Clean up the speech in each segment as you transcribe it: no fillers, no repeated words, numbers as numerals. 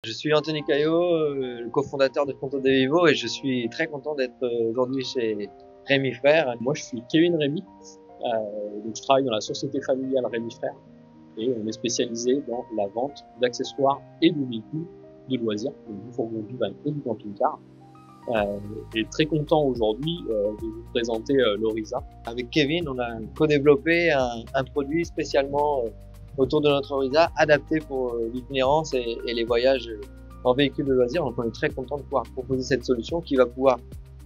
Je suis Anthony Caillot, le cofondateur de Conto de Vivo, et je suis très content d'être aujourd'hui chez Rémi Frères. Moi, je suis Kevin Rémy, donc je travaille dans la société familiale Rémy Frères et on est spécialisé dans la vente d'accessoires et de véhicules de loisirs, donc du fourgon du van et du camping-car. Et très content aujourd'hui de vous présenter l'Oriza. Avec Kevin, on a co-développé un produit spécialement autour de notre Oriza, adapté pour l'itinérance et les voyages en véhicule de loisirs. Donc on est très content de pouvoir proposer cette solution qui va pouvoir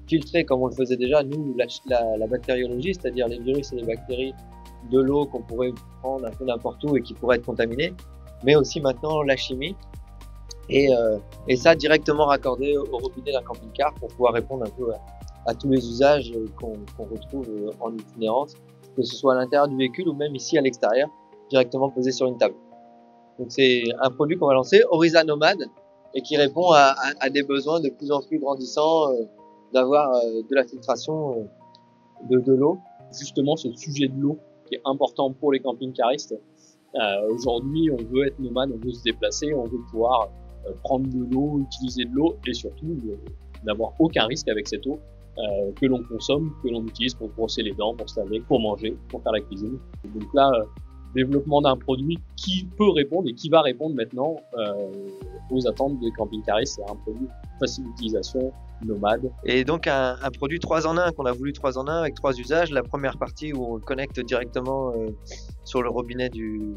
filtrer, comme on le faisait déjà, nous, la bactériologie, c'est-à-dire les virus et les bactéries de l'eau qu'on pourrait prendre un peu n'importe où et qui pourraient être contaminées, mais aussi maintenant la chimie. Et ça directement raccordé au robinet d'un camping-car pour pouvoir répondre un peu à tous les usages qu'on retrouve en itinérance, que ce soit à l'intérieur du véhicule ou même ici à l'extérieur, directement posé sur une table. Donc c'est un produit qu'on va lancer, Oriza Nomade, et qui répond à des besoins de plus en plus grandissants d'avoir de la filtration de l'eau. Justement, ce sujet de l'eau qui est important pour les camping-caristes. Aujourd'hui, on veut être nomade, on veut se déplacer, on veut pouvoir prendre de l'eau, utiliser de l'eau et surtout n'avoir aucun risque avec cette eau que l'on consomme, que l'on utilise pour brosser les dents, pour se laver, pour manger, pour faire la cuisine. Donc là, développement d'un produit qui peut répondre et qui va répondre maintenant aux attentes des camping-caristes. C'est un produit facile d'utilisation, nomade. Et donc un produit 3 en 1 qu'on a voulu 3 en 1 avec 3 usages. La première partie où on le connecte directement sur le robinet du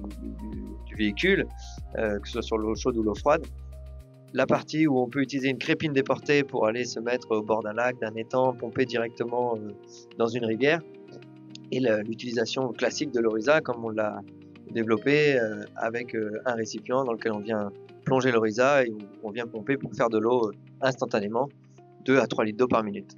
véhicule, que ce soit sur l'eau chaude ou l'eau froide. La partie où on peut utiliser une crépine déportée pour aller se mettre au bord d'un lac, d'un étang, pomper directement dans une rivière. Et l'utilisation classique de l'Oriza comme on l'a développé avec un récipient dans lequel on vient plonger l'Oriza et on vient pomper pour faire de l'eau instantanément, 2 à 3 litres d'eau par minute.